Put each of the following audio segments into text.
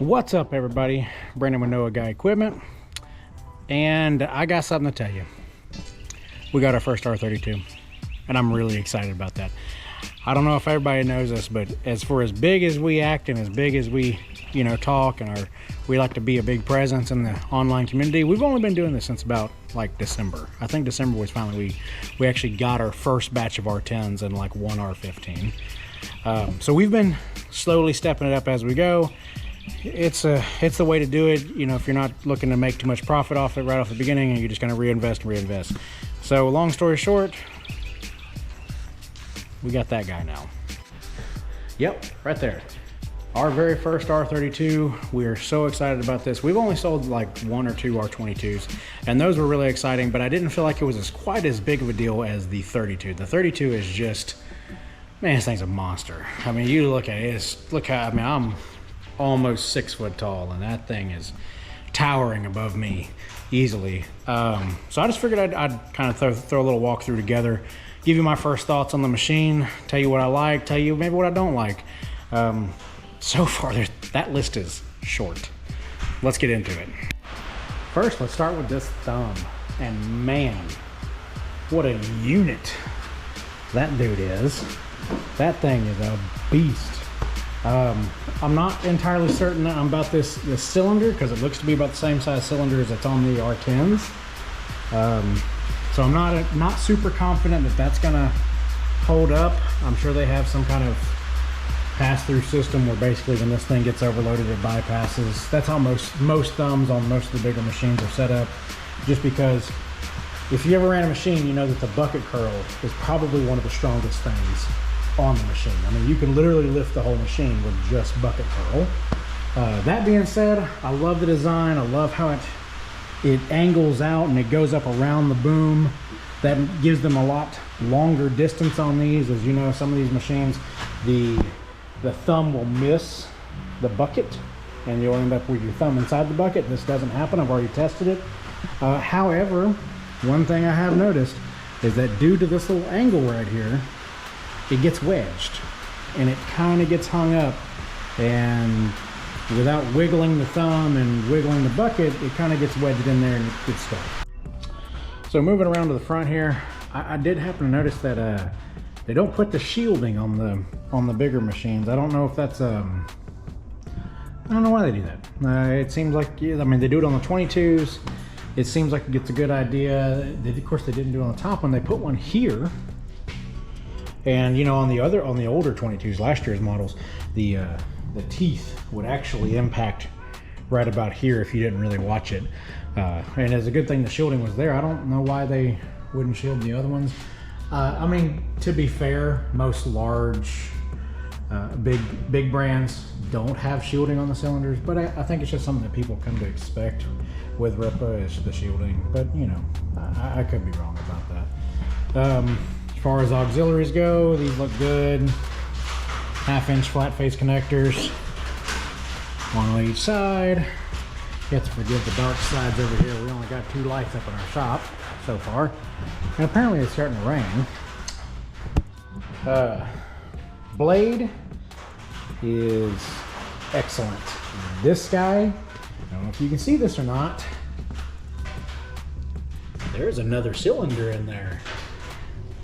What's up, everybody? Brandon with Noah Guy Equipment, and I got something to tell you. We got our first R32, and I'm really excited about that. I don't know if everybody knows us, but as big as we act and as big as we, talk and we like to be a big presence in the online community, we've only been doing this since about like December. I think December was finally we actually got our first batch of R10s and like one R15. So we've been slowly stepping it up as we go. It's the way to do it, if you're not looking to make too much profit off it right off the beginning, and you're just going to reinvest. So long story short, we got that guy now. Yep, right there. Our very first R32. We are so excited about this. We've only sold like one or two R22s, and those were really exciting, but I didn't feel like it was quite as big of a deal as the 32. The 32 is just, man, this thing's a monster. I mean, you look at it, I'm almost 6 foot tall, and that thing is towering above me easily. So I just figured I'd kind of throw a little walkthrough together, give you my first thoughts on the machine, tell you what I like, tell you maybe what I don't like. So far, that list is short. Let's get into it. First, let's start with this thumb. And man, what a unit that dude is. That thing is a beast. I'm not entirely certain about this cylinder, because it looks to be about the same size cylinder as that's on the R10s. So I'm not super confident that that's gonna hold up. I'm sure they have some kind of pass-through system where basically when this thing gets overloaded, it bypasses. That's how most thumbs on most of the bigger machines are set up. Just because if you ever ran a machine, you know that the bucket curl is probably one of the strongest things on the machine. I mean, you can literally lift the whole machine with just bucket curl. That being said, I love the design. I love how it angles out and it goes up around the boom. That gives them a lot longer distance on these. As you know, some of these machines, the thumb will miss the bucket and you'll end up with your thumb inside the bucket. This doesn't happen. I've already tested it. However, one thing I have noticed is that due to this little angle right here, it gets wedged and it kind of gets hung up, and without wiggling the thumb and wiggling the bucket, it kind of gets wedged in there and it gets stuck. So moving around to the front here, I did happen to notice that they don't put the shielding on the bigger machines. I don't know if that's I don't know why they do that. It seems like, I mean, they do it on the 22s. It seems like it's a good idea. Of course, they didn't do it on the top one. They put one here. And on the older 22s, last year's models, the teeth would actually impact right about here if you didn't really watch it. And it's a good thing the shielding was there. I don't know why they wouldn't shield the other ones. I mean, to be fair, most large, big brands don't have shielding on the cylinders, but I think it's just something that people come to expect with Rippa is the shielding. But I could be wrong about that. As far as auxiliaries go, these look good. 1/2-inch flat face connectors, one on each side. You have to forgive the dark sides over here. We only got 2 lights up in our shop so far, and apparently it's starting to rain. Blade is excellent. This guy, I don't know if you can see this or not, there's another cylinder in there.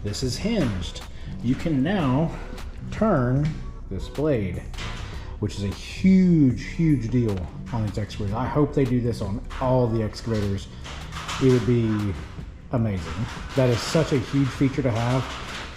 This is hinged. You can now turn this blade, which is a huge deal on these excavators. I hope they do this on all the excavators. It would be amazing. That is such a huge feature to have,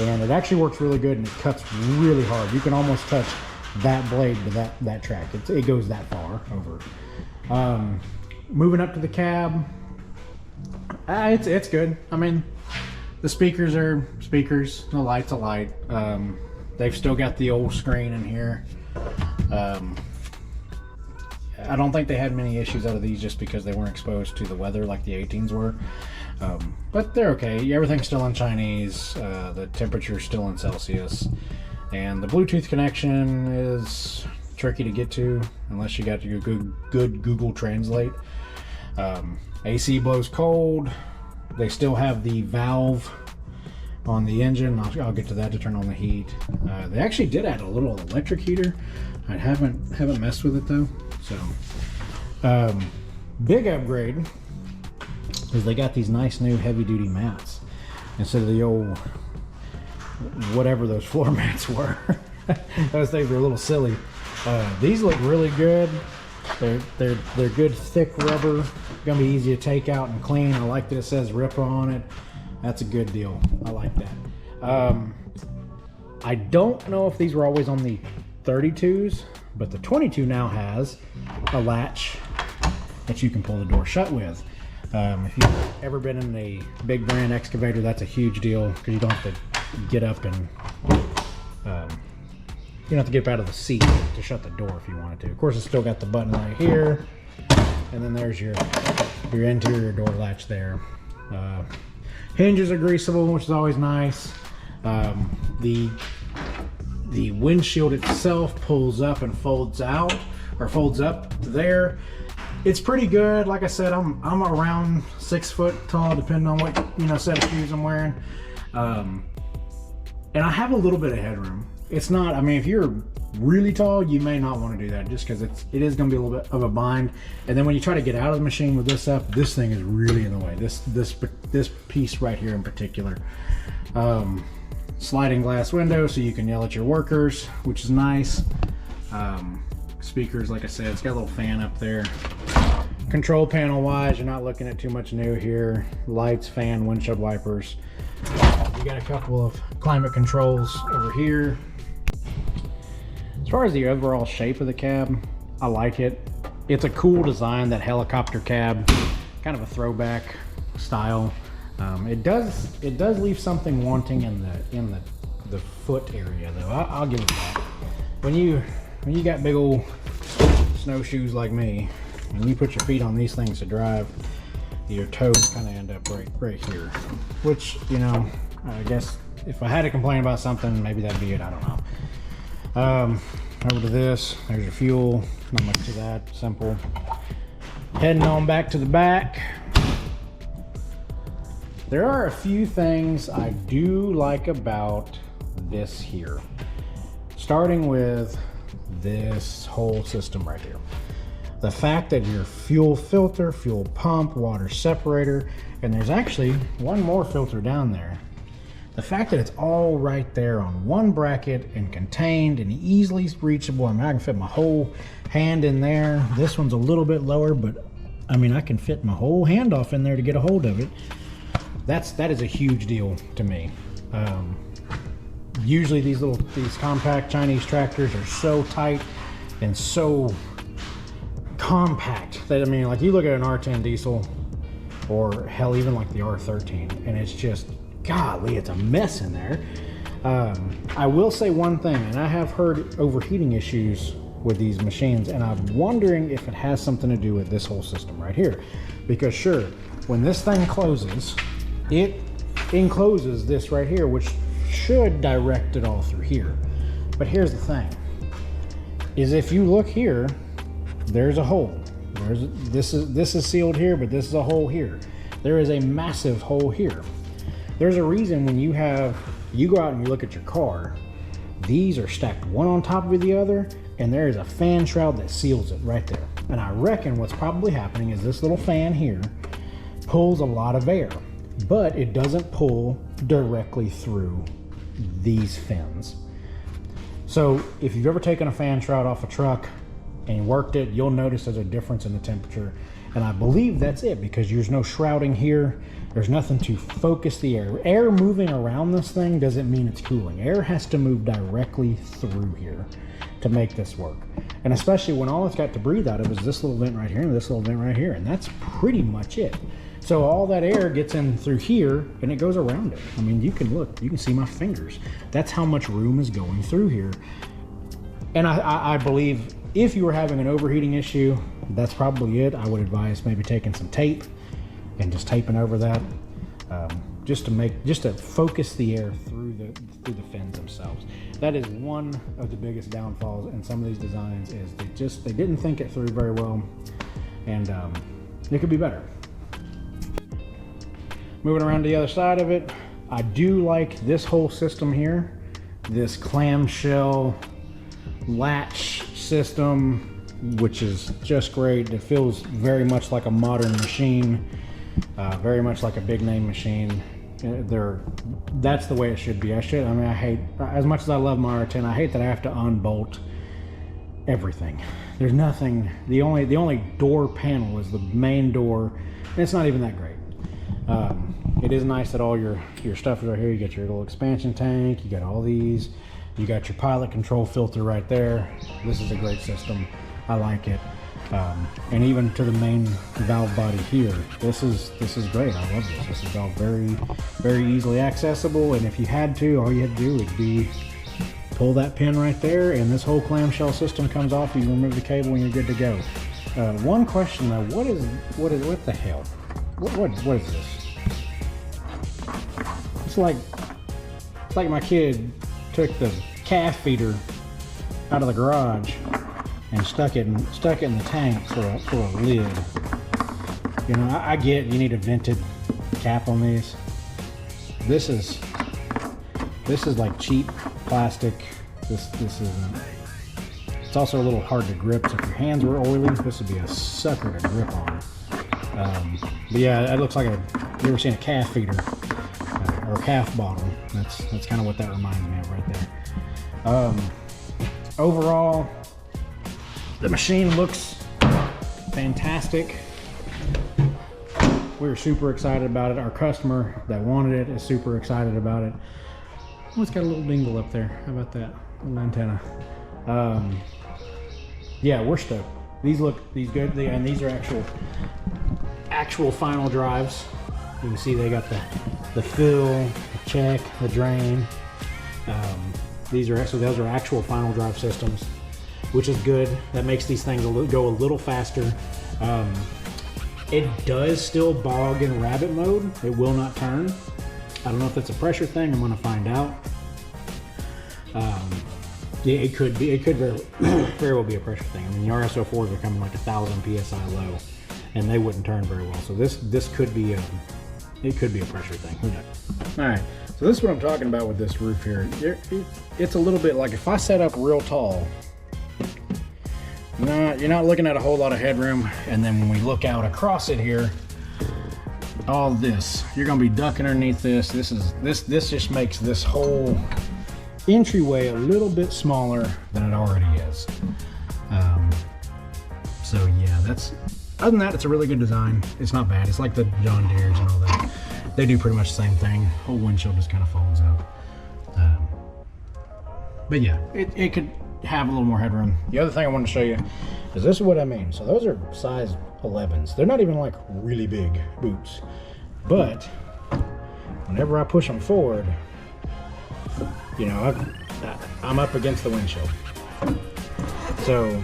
and it actually works really good, and it cuts really hard. You can almost touch that blade to that track. It goes that far over. Moving up to the cab, it's good. I mean, the speakers are speakers, the light's a light. They've still got the old screen in here. I don't think they had many issues out of these just because they weren't exposed to the weather like the 18s were. But they're okay. Everything's still in Chinese. The temperature's still in Celsius. And the Bluetooth connection is tricky to get to unless you got your good Google Translate. AC blows cold. They still have the valve on the engine. I'll get to that to turn on the heat. They actually did add a little electric heater. I haven't messed with it though, So, big upgrade is they got these nice new heavy duty mats instead of the old whatever those floor mats were. Those things were a little silly. These look really good. They're good thick rubber, gonna be easy to take out and clean. I like that it says Rippa on it. That's a good deal. I like that. I don't know if these were always on the 32s, but the 22 now has a latch that you can pull the door shut with. If you've ever been in a big brand excavator, that's a huge deal because you don't have to get up and you don't have to get up out of the seat to shut the door if you wanted to. Of course, it's still got the button right here, and then there's your interior door latch there. Hinges are greasable, which is always nice. The windshield itself pulls up and folds out, or folds up there. It's pretty good. Like I said, I'm around 6 foot tall, depending on what set of shoes I'm wearing. And I have a little bit of headroom. It's not, I mean, if you're really tall, you may not want to do that just because it is going to be a little bit of a bind. And then when you try to get out of the machine with this up, this thing is really in the way. This piece right here in particular. Sliding glass window so you can yell at your workers, which is nice. Speakers, like I said, it's got a little fan up there. Control panel wise, you're not looking at too much new here. Lights, fan, windshield wipers. You got a couple of climate controls over here. As far as the overall shape of the cab, I like it. It's a cool design, that helicopter cab, kind of a throwback style. It does leave something wanting in the foot area though. I'll give it that. When you got big old snowshoes like me, and you put your feet on these things to drive, your toes kind of end up right here. Which, I guess if I had to complain about something, maybe that'd be it. I don't know. Over to this. There's your fuel. Not much to that. Simple. Heading on back to the back. There are a few things I do like about this here. Starting with this whole system right here. The fact that your fuel filter, fuel pump, water separator, and there's actually one more filter down there. The fact that it's all right there on one bracket and contained and easily reachable. I mean, I can fit my whole hand in there. This one's a little bit lower, but I mean, I can fit my whole hand off in there to get a hold of it. That is a huge deal to me. Usually these compact Chinese tractors are so tight and so compact that, I mean, like you look at an R10 diesel, or hell, even like the R13, and it's just, golly, it's a mess in there. I will say one thing, and I have heard overheating issues with these machines, and I'm wondering if it has something to do with this whole system right here. Because sure, when this thing closes, it encloses this right here, which should direct it all through here. But here's the thing, is if you look here, there's a hole. This is sealed here, but this is a hole here. There is a massive hole here. There's a reason when you go out and you look at your car, these are stacked one on top of the other, and there is a fan shroud that seals it right there. And I reckon what's probably happening is this little fan here pulls a lot of air, but it doesn't pull directly through these fins. So if you've ever taken a fan shroud off a truck and worked it, you'll notice there's a difference in the temperature. And I believe that's it, because there's no shrouding here. There's nothing to focus the air. Air moving around this thing doesn't mean it's cooling. Air has to move directly through here to make this work. And especially when all it's got to breathe out of is this little vent right here and this little vent right here. And that's pretty much it. So all that air gets in through here and it goes around it. I mean, you can look, you can see my fingers. That's how much room is going through here. And I believe if you were having an overheating issue, that's probably it. I would advise maybe taking some tape and just taping over that, just to focus the air through the fins themselves. That is one of the biggest downfalls in some of these designs, is they didn't think it through very well, and it could be better. Moving around to the other side of it, I do like this whole system here, this clamshell latch system. which is just great. It feels very much like a modern machine, very much like a big name machine. That's the way it should be. I hate, as much as I love my R10, I hate that I have to unbolt everything. There's nothing, the only door panel is the main door, and it's not even that great. It is nice that all your stuff is right here. You got your little expansion tank, you got all these, you got your pilot control filter right there. This is a great system. I like it. And even to the main valve body here, this is great. I love this. This is all very, very easily accessible, and if you had to, all you had to do would be pull that pin right there, and this whole clamshell system comes off. You remove the cable, and you're good to go. One question though: what the hell? What is this? It's like my kid took the calf feeder out of the garage and stuck it in the tank for a lid. You know, I get you need a vented cap on these. This is like cheap plastic. This isn't. It's also a little hard to grip, so if your hands were oily, this would be a sucker to grip on. But yeah, it looks like you ever seen a calf feeder or a calf bottle? That's kind of what that reminds me of right there. Overall, the machine looks fantastic. We're super excited about it. Our customer that wanted it is super excited about it. Oh, it's got a little dingle up there. How about that? Little antenna. Yeah, we're stoked. These good, and these are actual final drives. You can see they got the fill, the check, the drain. Those are actual final drive systems, which is good. That makes these things go a little faster. It does still bog in rabbit mode. It will not turn. I don't know if that's a pressure thing. I'm gonna find out. Yeah, it could very well be a pressure thing. I mean, the RS04s are coming like 1,000 PSI low, and they wouldn't turn very well. So this could be it could be a pressure thing. Who knows? All right. So this is what I'm talking about with this roof here. It's a little bit like if I set up real tall. You're not looking at a whole lot of headroom, and then when we look out across it here, all this, you're gonna be ducking underneath this. This just makes this whole entryway a little bit smaller than it already is. So yeah, other than that, it's a really good design. It's not bad. It's like the John Deere's and all that. They do pretty much the same thing. Whole windshield just kind of folds out. But yeah, it could have a little more headroom. The other thing I want to show you is this is what I mean. So those are size 11s. They're not even like really big boots, but whenever I push them forward, you know, I'm up against the windshield. So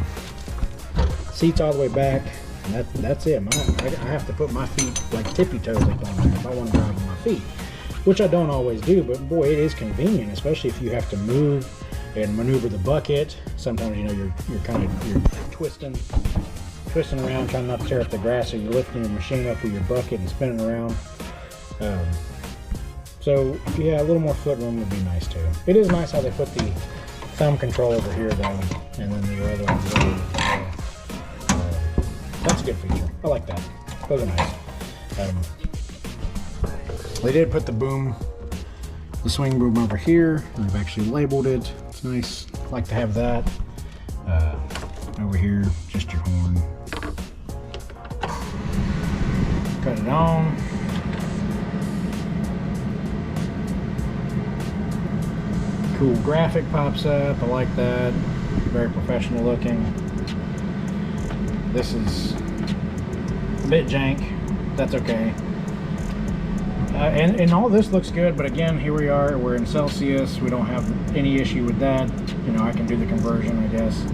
seats all the way back, and that's it. I have to put my feet like tippy toes up on there if I want to drive with my feet, which I don't always do, but boy, it is convenient, especially if you have to move and maneuver the bucket. Sometimes, you know, you're twisting around, trying not to tear up the grass, so you're lifting your machine up with your bucket and spinning around. So yeah, a little more foot room would be nice too. It is nice how they put the thumb control over here though, and then the other one. That's a good feature. I like that. Those are nice. They did put the swing boom over here. They've actually labeled it. It's nice. I like to have that. Over here, just your horn. Cut it on. Cool graphic pops up. I like that. Very professional looking. This is a bit jank. That's okay. And all this looks good, but again, here we are. We're in Celsius. We don't have any issue with that. You know, I can do the conversion, I guess.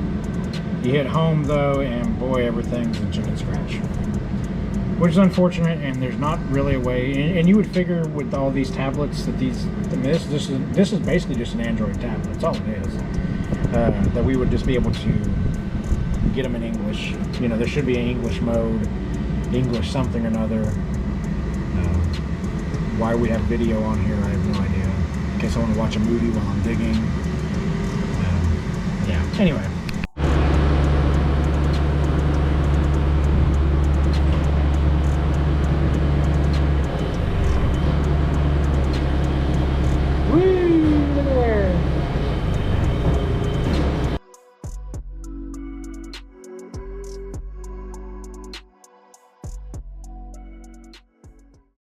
You hit home though, and boy, everything's in chicken scratch, which is unfortunate. And there's not really a way. And you would figure with all these tablets that this is basically just an Android tablet. That's all it is. That we would just be able to get them in English. You know, there should be an English mode, English something or another. Why we have video on here, I have no idea. In case I want to watch a movie while I'm digging. Yeah. Anyway.